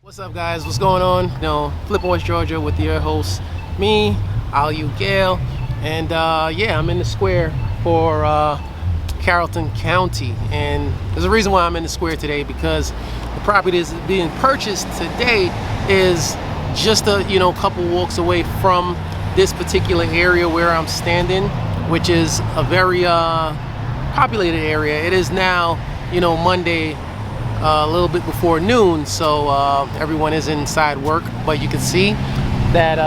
What's up, guys? What's going on? Flip Boys Georgia with your host, me, Alhue, and yeah, I'm in the square for Carrollton County, and there's a reason why I'm in the square today, because the property that's being purchased today is just a couple walks away from this particular area where I'm standing, which is a very populated area. It is now Monday, a little bit before noon, so everyone is inside work, but you can see that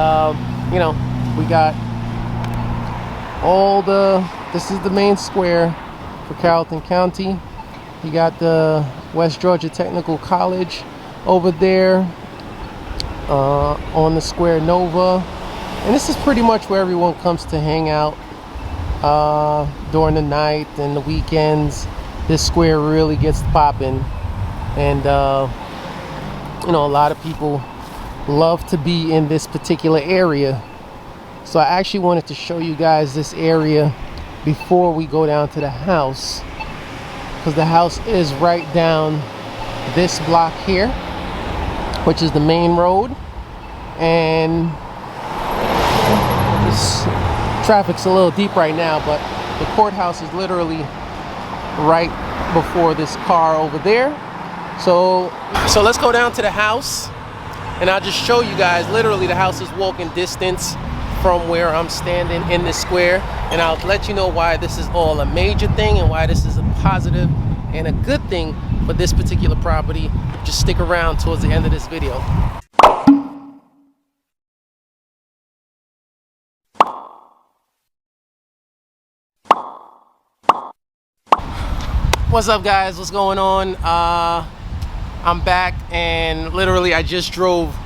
we got this is the main square for Carrollton County. You got the West Georgia Technical College over there on the square Nova, and this is pretty much where everyone comes to hang out during the night and the weekends. This square really gets popping. And a lot of people love to be in this particular area. So I actually wanted to show you guys this area before we go down to the house, because the house is right down this block here, which is the main road, and this traffic's a little deep right now, but the courthouse is literally right before this car over there. So let's go down to the house, and I'll just show you guys. Literally, the house is walking distance from where I'm standing in this square, and I'll let you know why this is all a major thing and why this is a positive and a good thing for this particular property. Just stick around towards the end of this video. What's up, guys? What's going on? I'm back, and literally I just drove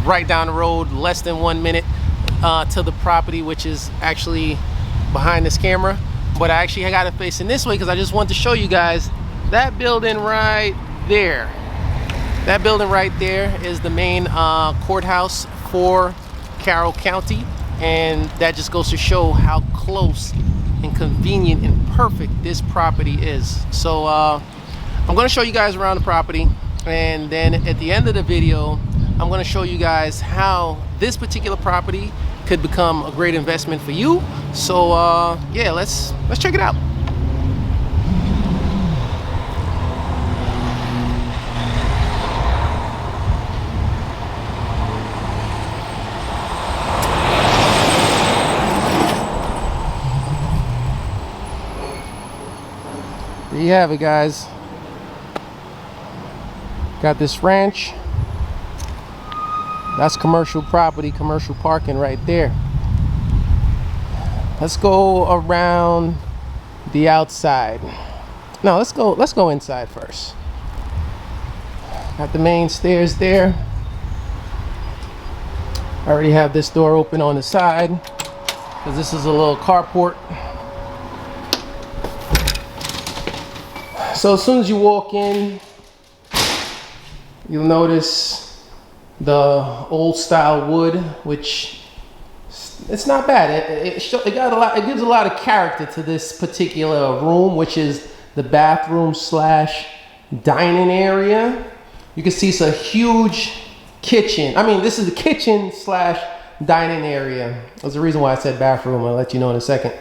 right down the road, less than 1 minute to the property, which is actually behind this camera, but I actually got it facing this way because I just want to show you guys that building right there. That building right there is the main courthouse for Carroll County, and that just goes to show how close and convenient and perfect this property is. So I'm going to show you guys around the property, and then at the end of the video I'm going to show you guys how this particular property could become a great investment for you. So yeah, let's check it out. There you have it, guys. Got this ranch. That's commercial property, commercial parking right there. Let's go around the outside. No, let's go inside first. Got the main stairs there. I already have this door open on the side because this is a little carport. So as soon as you walk in, you'll notice the old style wood, which it's not bad. It gives a lot of character to this particular room, which is the bathroom slash dining area. You can see it's a huge kitchen. I mean, this is the kitchen slash dining area. There's a reason why I said bathroom. I'll let you know in a second.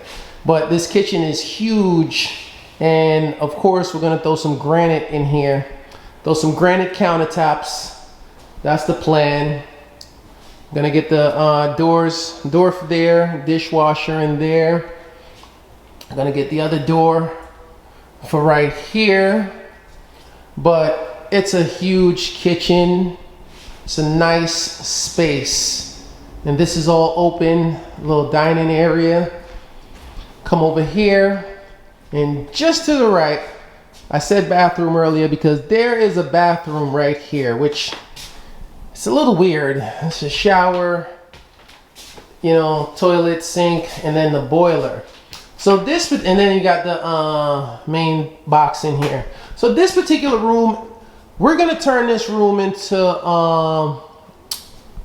But this kitchen is huge. And of course, we're gonna throw some granite in here. Throw some granite countertops. That's the plan. Gonna get the door there, dishwasher in there. Gonna get the other door for right here. But it's a huge kitchen. It's a nice space. And this is all open, little dining area. Come over here. And just to the right, I said bathroom earlier because there is a bathroom right here, which it's a little weird. It's a shower, toilet, sink, and then the boiler. So this, and then you got the main box in here. So this particular room, we're gonna turn this room into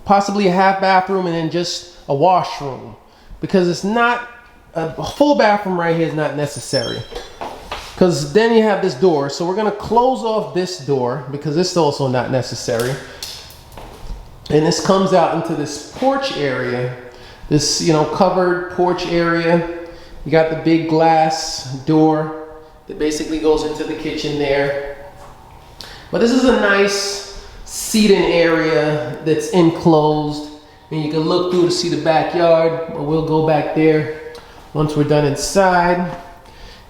possibly a half bathroom and then just a washroom, because it's not a full bathroom right here is not necessary, because then you have this door. So we're gonna close off this door because it's also not necessary. And this comes out into this porch area, this, you know, covered porch area. You got the big glass door that basically goes into the kitchen there. But this is a nice seating area that's enclosed, and you can look through to see the backyard, but we'll go back there once we're done inside.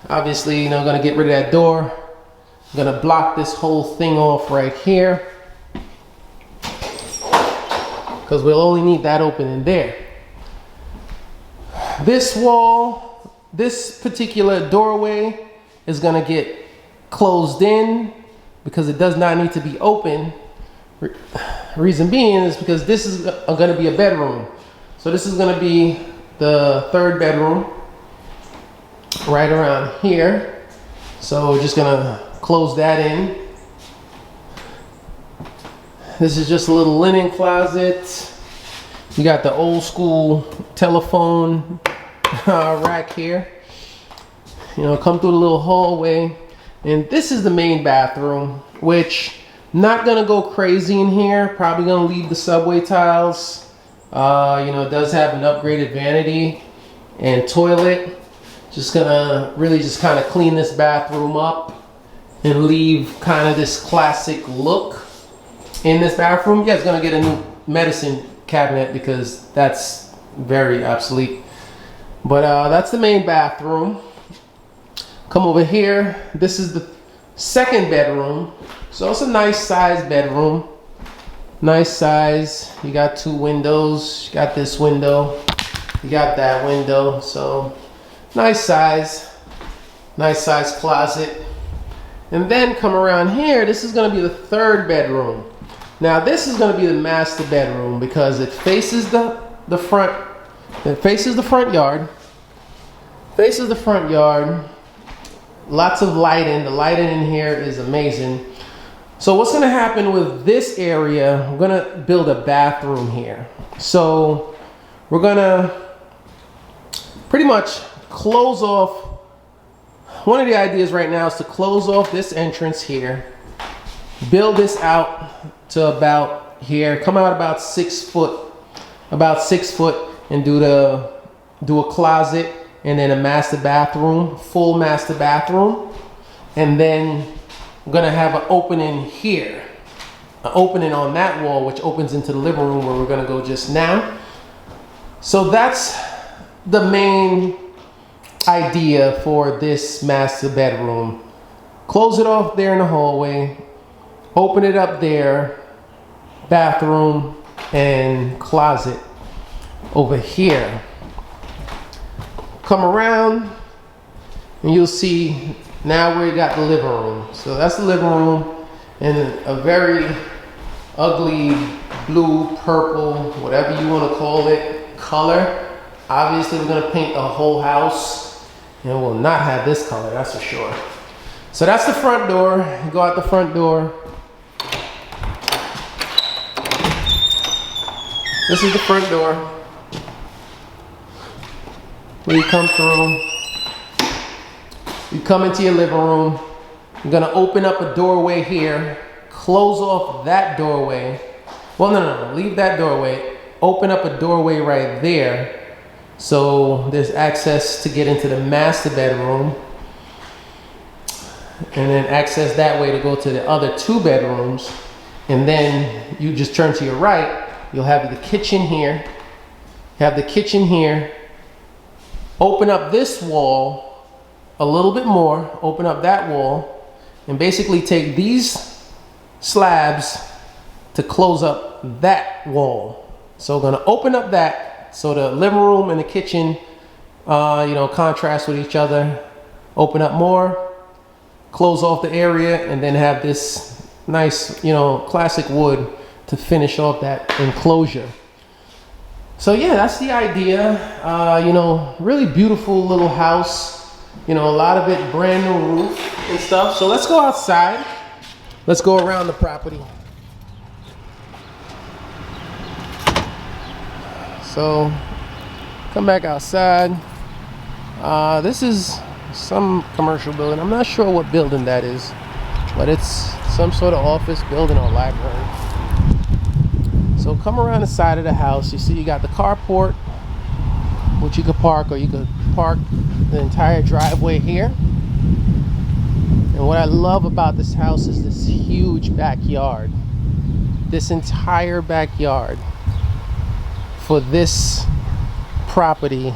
Obviously, you know, I'm gonna get rid of that door. I'm gonna block this whole thing off right here, because we'll only need that open in there. This wall, this particular doorway is gonna get closed in because it does not need to be open. Reason being is because this is gonna be a bedroom. So this is gonna be the third bedroom right around here. So we're just gonna close that in. This is just a little linen closet. You got the old school telephone rack here. You know, come through the little hallway. And this is the main bathroom, which not gonna go crazy in here. Probably gonna leave the subway tiles. You know, it does have an upgraded vanity and toilet. Just gonna really just kind of clean this bathroom up and leave kind of this classic look in this bathroom. You guys gonna get a new medicine cabinet because that's very obsolete. But that's the main bathroom. Come over here. This is the second bedroom. So it's a nice size bedroom. Nice size. You got two windows. You got this window. You got that window. So nice size closet. And then come around here. This is going to be the third bedroom. Now this is going to be the master bedroom because it faces the front. It faces the front yard. Faces the front yard. Lots of lighting. The lighting in here is amazing. So what's going to happen with this area? We're going to build a bathroom here. So we're going to pretty much close off. One of the ideas right now is to close off this entrance here, build this out to about here, come out about 6 foot, and do a closet and then a master bathroom, full master bathroom. And then we're gonna have an opening here, an opening on that wall, which opens into the living room where we're gonna go just now. So that's the main idea for this master bedroom. Close it off there in the hallway, open it up there, bathroom and closet over here. Come around and you'll see now we got the living room. So that's the living room in a very ugly blue, purple, whatever you want to call it, color. Obviously we're going to paint the whole house and we'll not have this color, that's for sure. So that's the front door. You go out the front door. This is the front door. When you come through, you come into your living room. You're gonna open up a doorway here, close off that doorway. Well, no, leave that doorway. Open up a doorway right there. So there's access to get into the master bedroom. And then access that way to go to the other two bedrooms. And then you just turn to your right, you'll have the kitchen here. You have the kitchen here. Open up this wall a little bit more, open up that wall, and basically take these slabs to close up that wall. So we're gonna open up that so the living room and the kitchen, you know, contrast with each other. Open up more, close off the area, and then have this nice, you know, classic wood to finish off that enclosure. So yeah, that's the idea. You know, really beautiful little house. You know, a lot of it brand new roof and stuff. So let's go outside. Let's go around the property. So come back outside. This is some commercial building. I'm not sure what building that is, but it's some sort of office building or library. So So come around the side of the house. You see you got the carport, which you could park, or you could park the entire driveway here. And what I love about this house is this huge backyard. This entire backyard for this property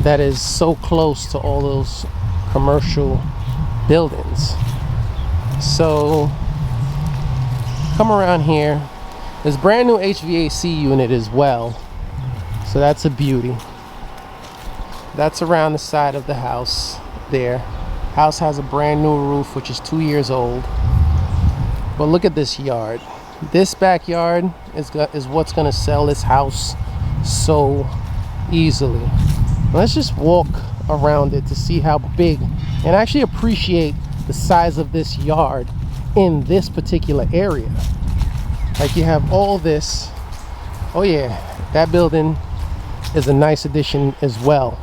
that is so close to all those commercial buildings. So come around here. There's brand new HVAC unit as well, so that's a beauty. That's around the side of the house there. House has a brand new roof, which is 2 years old. But look at this yard. This backyard is what's gonna sell this house so easily. Let's just walk around it to see how big, and actually appreciate the size of this yard in this particular area. Like, you have all this. Oh yeah, that building is a nice addition as well.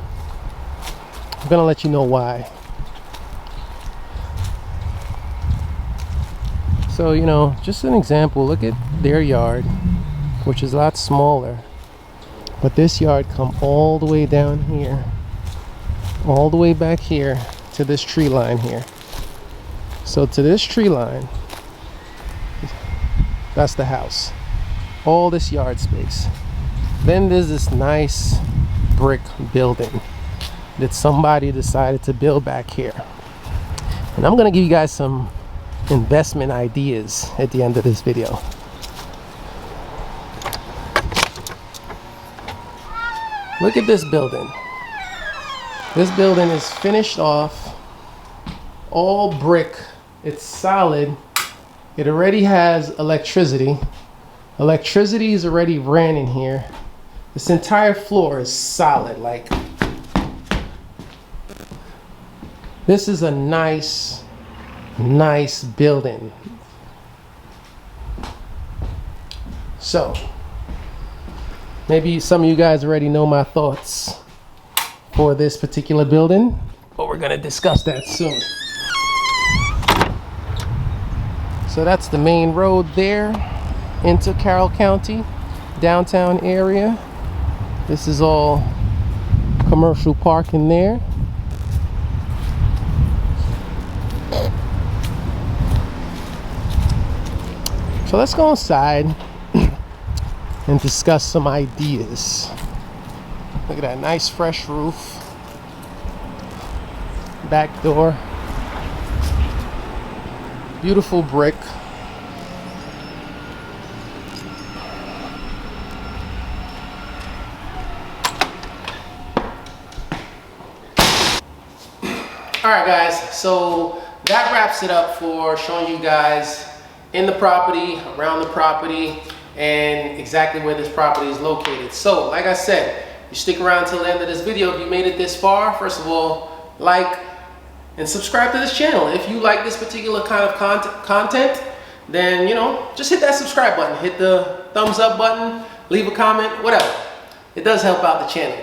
I'm gonna let you know why. So, you know, just an example, look at their yard, which is a lot smaller. But this yard come all the way down here, all the way back here to this tree line here. So to this tree line, that's the house. All this yard space. Then there's this nice brick building that somebody decided to build back here. And I'm gonna give you guys some investment ideas at the end of this video. Look at this building. This building is finished off, all brick. It's solid. It already has electricity. Electricity is already ran in here. This entire floor is solid. Like, this is a nice building. So maybe some of you guys already know my thoughts for this particular building, but we're gonna discuss that soon. So that's the main road there into Carroll County, downtown area. This is all commercial parking there. So let's go inside and discuss some ideas. Look at that nice fresh roof. Back door. Beautiful brick. Alright guys, so that wraps it up for showing you guys in the property, around the property, and exactly where this property is located. So like I said, you stick around till the end of this video. If you made it this far, first of all, like and subscribe to this channel. If you like this particular kind of content, then, you know, just hit that subscribe button, hit the thumbs up button, leave a comment, whatever. It does help out the channel.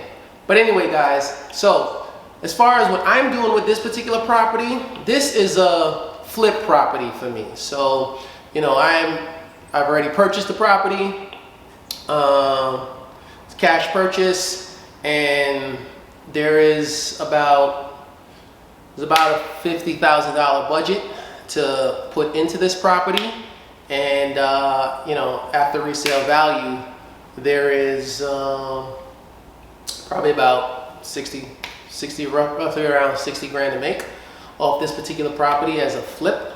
But anyway guys, so as far as what I'm doing with this particular property, this is a flip property for me. So, you know, I've already purchased the property. It's cash purchase, and there's about a $50,000 budget to put into this property, and you know, after resale value, there is probably about 60, roughly around 60 grand to make off this particular property as a flip.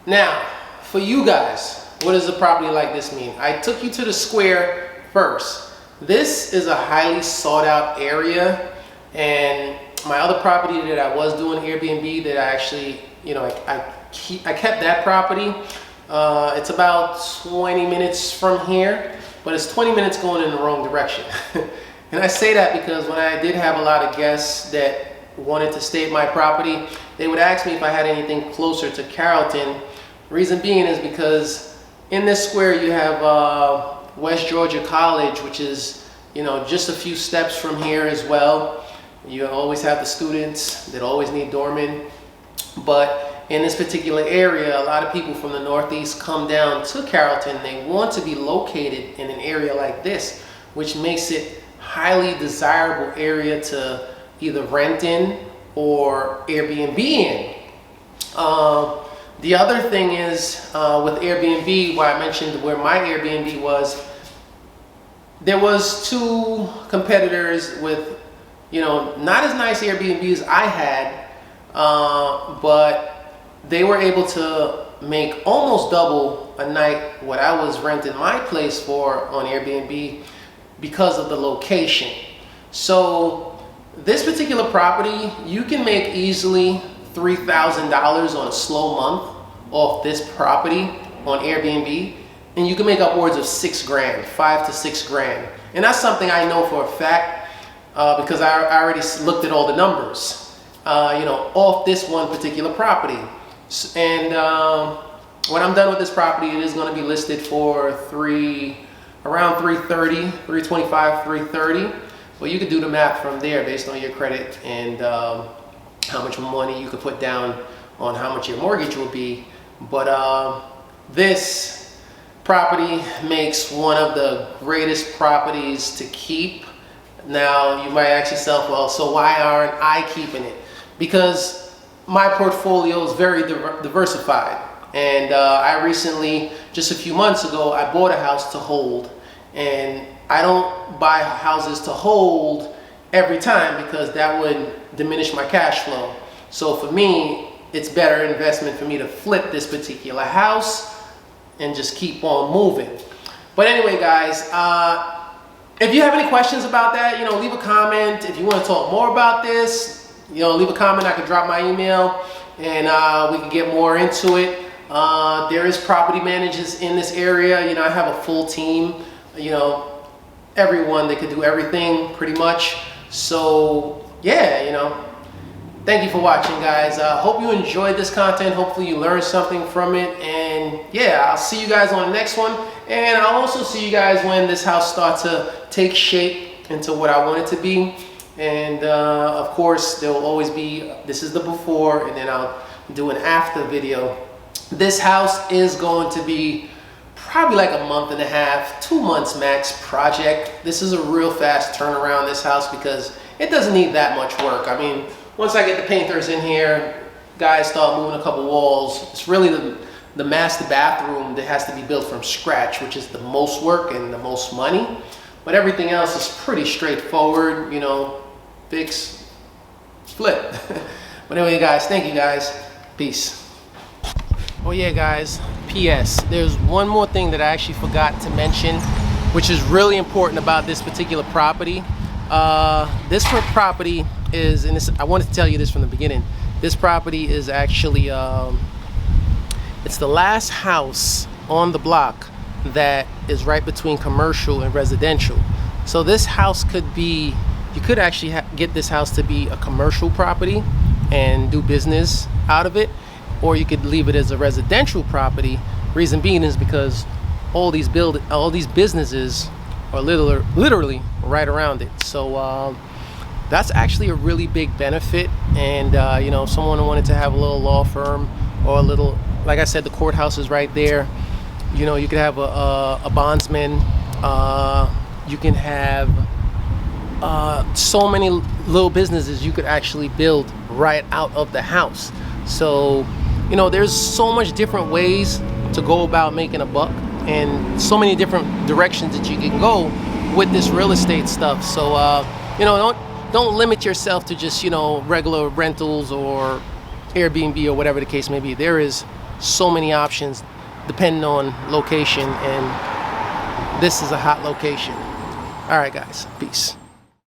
Now, for you guys, what does a property like this mean? I took you to the square first. This is a highly sought out area, and my other property that I was doing Airbnb that I actually, you know, I kept that property. It's about 20 minutes from here, but it's 20 minutes going in the wrong direction. And I say that because when I did have a lot of guests that wanted to stay at my property, they would ask me if I had anything closer to Carrollton. Reason being is because in this square you have West Georgia College, which is, you know, just a few steps from here as well. You always have the students that always need doormen, but in this particular area, a lot of people from the Northeast come down to Carrollton. They want to be located in an area like this, which makes it highly desirable area to either rent in or Airbnb in. The other thing is with Airbnb, why I mentioned where my Airbnb was, there was 2 competitors with, you know, not as nice Airbnbs I had, but they were able to make almost double a night what I was renting my place for on Airbnb because of the location. So this particular property, you can make easily $3,000 on a slow month off this property on Airbnb, and you can make upwards of $6 grand, $5 to $6 grand. And that's something I know for a fact because I already looked at all the numbers, you know, off this one particular property. And when I'm done with this property, it is going to be listed for around 330, 325, 330. Well, you could do the math from there based on your credit and how much money you could put down on how much your mortgage will be. But this property makes one of the greatest properties to keep. Now, you might ask yourself, well, so why aren't I keeping it? Because my portfolio is very diversified. And I recently, just a few months ago, I bought a house to hold. And I don't buy houses to hold every time because that would diminish my cash flow. So for me, it's better investment for me to flip this particular house and just keep on moving. But anyway, guys, if you have any questions about that, you know, leave a comment. If you want to talk more about this, you know, leave a comment. I can drop my email and we can get more into it. There is property managers in this area. You know, I have a full team, you know, everyone that could do everything pretty much. So yeah, you know, thank you for watching, guys. Hope you enjoyed this content. Hopefully you learned something from it. And yeah, I'll see you guys on the next one. And I'll also see you guys when this house starts to take shape into what I want it to be. And of course, there will always be, this is the before, and then I'll do an after video. This house is going to be probably like a month and a half, 2 months max project. This is a real fast turnaround, this house, because it doesn't need that much work. I mean, once I get the painters in here, guys start moving a couple walls. It's really the master bathroom that has to be built from scratch, which is the most work and the most money. But everything else is pretty straightforward, you know, fix, flip. But anyway, guys, thank you guys. Peace. Oh yeah, guys, P.S. There's one more thing that I actually forgot to mention, which is really important about this particular property. This property is, and this, I wanted to tell you this from the beginning, this property is actually, it's the last house on the block that is right between commercial and residential. So this house could be, you could actually get this house to be a commercial property and do business out of it, or you could leave it as a residential property. Reason being is because all these businesses are literally right around it. So that's actually a really big benefit. And you know, if someone wanted to have a little law firm or a little, like I said, the courthouse is right there. You know, you could have a bondsman. You can have so many little businesses you could actually build right out of the house. So, you know, there's so much different ways to go about making a buck, and so many different directions that you can go with this real estate stuff. So, you know, don't limit yourself to just, you know, regular rentals or Airbnb or whatever the case may be. There is so many options depending on location, and this is a hot location. All right, guys, peace.